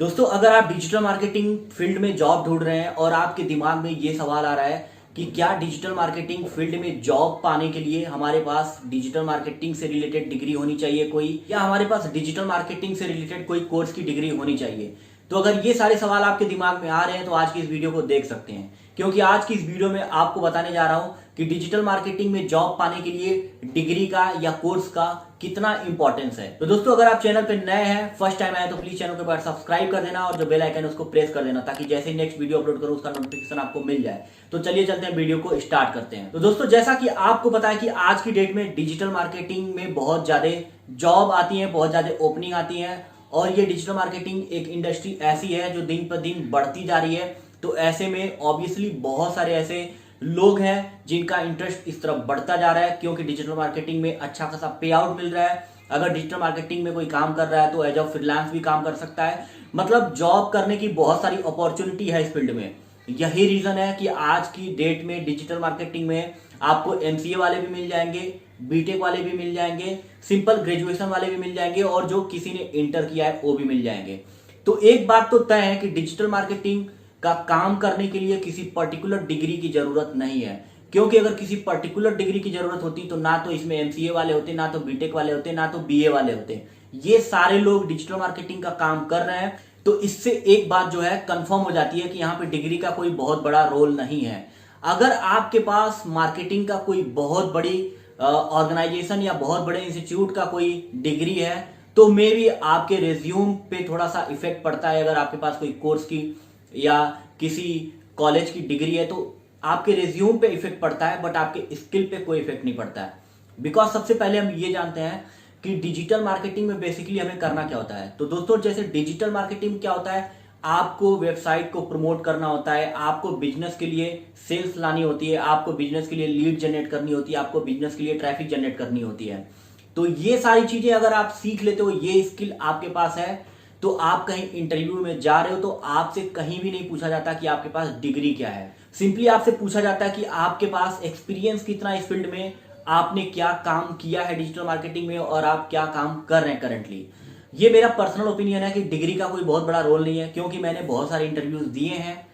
दोस्तों, अगर आप डिजिटल मार्केटिंग फील्ड में जॉब ढूंढ रहे हैं और आपके दिमाग में ये सवाल आ रहा है कि क्या डिजिटल मार्केटिंग फील्ड में जॉब पाने के लिए हमारे पास डिजिटल मार्केटिंग से रिलेटेड डिग्री होनी चाहिए कोई, या हमारे पास डिजिटल मार्केटिंग से रिलेटेड कोई कोर्स की डिग्री होनी चाहिए। तो अगर ये सारे सवाल आपके दिमाग में आ रहे हैं तो आज की इस वीडियो को देख सकते हैं, क्योंकि आज की इस वीडियो में आपको बताने जा रहा हूं कि डिजिटल मार्केटिंग में जॉब पाने के लिए डिग्री का या कोर्स का कितना इंपॉर्टेंस है। तो दोस्तों, अगर आप चैनल पे नए हैं, फर्स्ट टाइम आए, तो प्लीज चैनल के पास सब्सक्राइब कर देना और जो बेल आइकन है उसको प्रेस कर देना, ताकि जैसे ही नेक्स्ट वीडियो अपलोड करूं उसका नोटिफिकेशन आपको मिल जाए। तो चलिए चलते हैं, वीडियो को स्टार्ट करते हैं। तो दोस्तों, जैसा कि आपको पता है कि आज की डेट में डिजिटल मार्केटिंग में बहुत ज्यादा जॉब आती है, बहुत ज्यादा ओपनिंग आती है, और ये डिजिटल मार्केटिंग एक इंडस्ट्री ऐसी है जो दिन पर दिन बढ़ती जा रही है। तो ऐसे में ऑब्वियसली बहुत सारे ऐसे लोग हैं जिनका इंटरेस्ट इस तरफ बढ़ता जा रहा है, क्योंकि डिजिटल मार्केटिंग में अच्छा खासा पे आउट मिल रहा है। अगर डिजिटल मार्केटिंग में कोई काम कर रहा है तो एज अ फ्रीलांस भी काम कर सकता है, मतलब जॉब करने की बहुत सारी अपॉर्चुनिटी है इस फील्ड में। यही रीजन है कि आज की डेट में डिजिटल मार्केटिंग में आपको एमसीए वाले भी मिल जाएंगे, बीटेक वाले भी मिल जाएंगे, सिंपल ग्रेजुएशन वाले भी मिल जाएंगे, और जो किसी ने इंटर किया है वो भी मिल जाएंगे। तो एक बात तो तय है कि डिजिटल मार्केटिंग का काम करने के लिए किसी पर्टिकुलर डिग्री की जरूरत नहीं है, क्योंकि अगर किसी पर्टिकुलर डिग्री की जरूरत होती तो ना तो इसमें एमसीए वाले होते, ना तो बीटेक वाले होते, ना तो बीए वाले होते। ये सारे लोग डिजिटल मार्केटिंग का काम कर रहे हैं। तो इससे एक बात जो है कंफर्म हो जाती है कि यहाँ पे डिग्री का कोई बहुत बड़ा रोल नहीं है। अगर आपके पास मार्केटिंग का कोई बहुत बड़ी ऑर्गेनाइजेशन या बहुत बड़े इंस्टीट्यूट का कोई डिग्री है तो मे भी आपके रेज्यूम पे थोड़ा सा इफेक्ट पड़ता है। अगर आपके पास कोई कोर्स की या किसी कॉलेज की डिग्री है तो आपके रेज्यूम पे इफेक्ट पड़ता है, बट आपके स्किल पे कोई इफेक्ट नहीं पड़ता है। बिकॉज सबसे पहले हम ये जानते हैं कि डिजिटल मार्केटिंग में बेसिकली हमें करना क्या होता है। तो दोस्तों, जैसे डिजिटल मार्केटिंग क्या होता है, आपको वेबसाइट को प्रमोट करना होता है, आपको बिजनेस के लिए सेल्स लानी होती है, आपको बिजनेस के लिए लीड जनरेट करनी होती है, आपको बिजनेस के लिए ट्रैफिक जनरेट करनी होती है। तो ये सारी चीजें अगर आप सीख लेते हो, ये स्किल आपके पास है, तो आप कहीं इंटरव्यू में जा रहे हो तो आपसे कहीं भी नहीं पूछा जाता कि आपके पास डिग्री क्या है। सिंपली आपसे पूछा जाता है कि आपके पास एक्सपीरियंस कितना है इस फील्ड में, आपने क्या काम किया है डिजिटल मार्केटिंग में, और आप क्या काम कर रहे हैं करंटली। ये मेरा पर्सनल ओपिनियन है कि डिग्री का कोई बहुत बड़ा रोल नहीं है, क्योंकि मैंने बहुत सारे इंटरव्यूज दिए हैं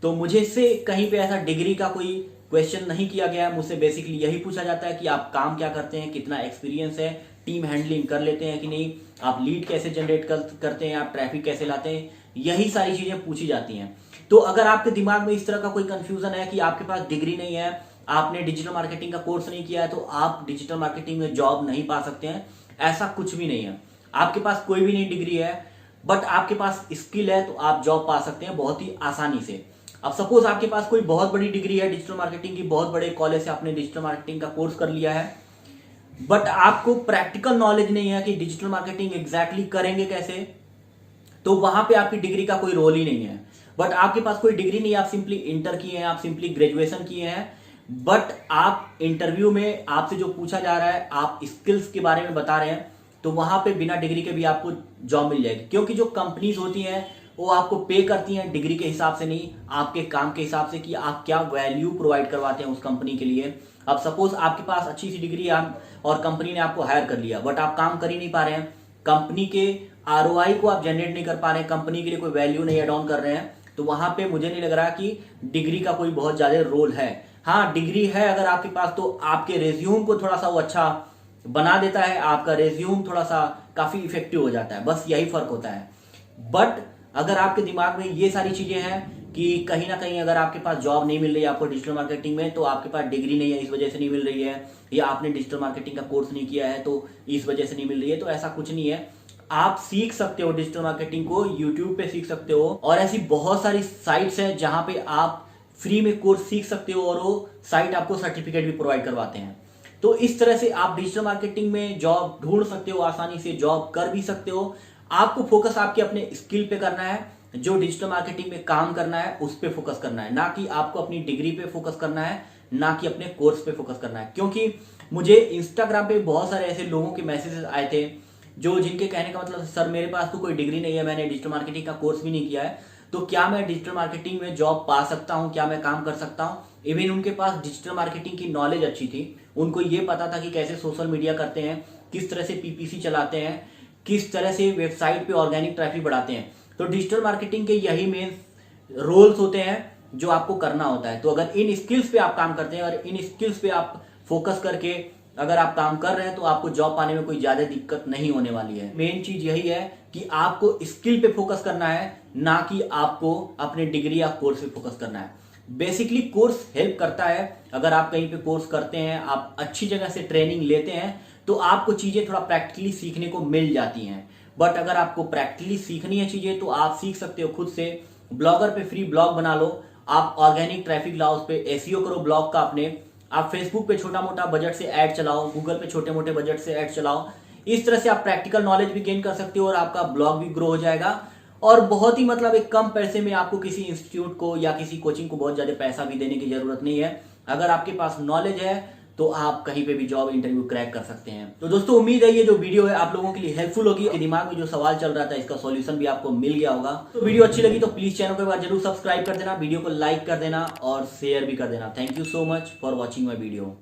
तो मुझे से कहीं पे ऐसा डिग्री का कोई क्वेश्चन नहीं किया गया। मुझसे बेसिकली यही पूछा जाता है कि आप काम क्या करते हैं, कितना एक्सपीरियंस है, टीम हैंडलिंग कर लेते हैं कि नहीं, आप लीड कैसे जनरेट करते हैं, आप ट्रैफिक कैसे लाते हैं, यही सारी चीजें पूछी जाती हैं। तो अगर आपके दिमाग में इस तरह का कोई कंफ्यूजन है कि आपके पास डिग्री नहीं है, आपने डिजिटल मार्केटिंग का कोर्स नहीं किया है, तो आप डिजिटल मार्केटिंग में जॉब नहीं पा सकते हैं, ऐसा कुछ भी नहीं है। आपके पास कोई भी नहीं डिग्री है, बट आपके पास स्किल है, तो आप जॉब पा सकते हैं बहुत ही आसानी से। अब सपोज आपके पास कोई बहुत बड़ी डिग्री है डिजिटल मार्केटिंग की, बहुत बड़े कॉलेज से आपने डिजिटल मार्केटिंग का कोर्स कर लिया है, बट आपको प्रैक्टिकल नॉलेज नहीं है कि डिजिटल मार्केटिंग एग्जैक्टली करेंगे कैसे, तो वहां पे आपकी डिग्री का कोई रोल ही नहीं है। बट आपके पास कोई डिग्री नहीं है, आप सिंपली इंटर किए हैं, आप सिंपली ग्रेजुएशन किए हैं, बट आप इंटरव्यू में आपसे जो पूछा जा रहा है, आप स्किल्स के बारे में बता रहे हैं, तो वहां पे बिना डिग्री के भी आपको जॉब मिल जाएगी। क्योंकि जो कंपनीज होती हैं वो आपको पे करती हैं डिग्री के हिसाब से नहीं, आपके काम के हिसाब से कि आप क्या वैल्यू प्रोवाइड करवाते हैं उस कंपनी के लिए। अब सपोज आपके पास अच्छी सी डिग्री है और कंपनी ने आपको हायर कर लिया, बट आप काम कर ही नहीं पा रहे हैं, कंपनी के आरओआई को आप जनरेट नहीं कर पा रहे हैं, कंपनी के लिए कोई वैल्यू नहीं एड ऑन कर रहे हैं, तो वहां पे मुझे नहीं लग रहा कि डिग्री का कोई बहुत ज्यादा रोल है। हाँ, डिग्री है अगर आपके पास तो आपके रेज्यूम को थोड़ा सा वो अच्छा बना देता है, आपका रेज्यूम थोड़ा सा काफी इफेक्टिव हो जाता है, बस यही फर्क होता है। बट अगर आपके दिमाग में ये सारी चीजें हैं कि कहीं ना कहीं अगर आपके पास जॉब नहीं मिल रही है आपको डिजिटल मार्केटिंग में, तो आपके पास डिग्री नहीं है इस वजह से नहीं मिल रही है, या आपने डिजिटल मार्केटिंग का कोर्स नहीं किया है तो इस वजह से नहीं मिल रही है, तो ऐसा कुछ नहीं है। आप सीख सकते हो डिजिटल मार्केटिंग को, यूट्यूब पे सीख सकते हो, और ऐसी बहुत सारी साइट्स हैं जहां पे आप फ्री में कोर्स सीख सकते हो, और वो साइट आपको सर्टिफिकेट भी प्रोवाइड करवाते हैं। तो इस तरह से आप डिजिटल मार्केटिंग में जॉब ढूंढ सकते हो, आसानी से जॉब कर भी सकते हो। आपको फोकस आपके अपने स्किल पे करना है, जो डिजिटल मार्केटिंग में काम करना है उस पे फोकस करना है, ना कि आपको अपनी डिग्री पे फोकस करना है, ना कि अपने कोर्स पे फोकस करना है। क्योंकि मुझे इंस्टाग्राम पे बहुत सारे ऐसे लोगों के मैसेजेस आए थे जो जिनके कहने का मतलब, सर मेरे पास तो कोई डिग्री नहीं है, मैंने डिजिटल मार्केटिंग का कोर्स भी नहीं किया है, तो क्या मैं डिजिटल मार्केटिंग में जॉब पा सकता हूं, क्या मैं काम कर सकता हूं। इवन उनके पास डिजिटल मार्केटिंग की नॉलेज अच्छी थी, उनको ये पता था कि कैसे सोशल मीडिया करते हैं, किस तरह से पीपीसी चलाते हैं, किस तरह से वेबसाइट पे ऑर्गेनिक ट्रैफिक बढ़ाते हैं, तो डिजिटल मार्केटिंग के यही मेन रोल्स होते हैं जो आपको करना होता है। तो अगर इन स्किल्स पे आप काम करते हैं और इन स्किल्स पे आप फोकस करके अगर आप काम कर रहे हैं तो आपको जॉब पाने में कोई ज्यादा दिक्कत नहीं होने वाली है। मेन चीज यही है कि आपको स्किल पे फोकस करना है, ना कि आपको अपने डिग्री या कोर्स पे फोकस करना है। बेसिकली कोर्स हेल्प करता है। अगर आप कहीं पे कोर्स करते हैं, आप अच्छी जगह से ट्रेनिंग लेते हैं तो आपको चीजें थोड़ा प्रैक्टिकली सीखने को मिल जाती हैं। बट अगर आपको प्रैक्टिकली सीखनी है चीजें तो आप सीख सकते हो खुद से। ब्लॉगर पे फ्री ब्लॉग बना लो, आप ऑर्गेनिक ट्रैफिक लाओ, उस पे एसईओ करो ब्लॉग का अपने। आप फेसबुक पे छोटा मोटा बजट से ऐड चलाओ, गूगल पे छोटे मोटे बजट से ऐड चलाओ। इस तरह से आप प्रैक्टिकल नॉलेज भी गेन कर सकते हो और आपका ब्लॉग भी ग्रो हो जाएगा। और बहुत ही मतलब एक कम पैसे में आपको किसी इंस्टीट्यूट को या किसी कोचिंग को बहुत ज्यादा पैसा भी देने की जरूरत नहीं है। अगर आपके पास नॉलेज है तो आप कहीं पे भी जॉब इंटरव्यू क्रैक कर सकते हैं। तो दोस्तों उम्मीद है ये जो वीडियो है आप लोगों के लिए हेल्पफुल होगी। आपके दिमाग में जो सवाल चल रहा था इसका सॉल्यूशन भी आपको मिल गया होगा। तो वीडियो अच्छी लगी तो प्लीज चैनल को जरूर सब्सक्राइब कर देना, वीडियो को लाइक कर देना और शेयर भी कर देना। Thank you so much for watching my video.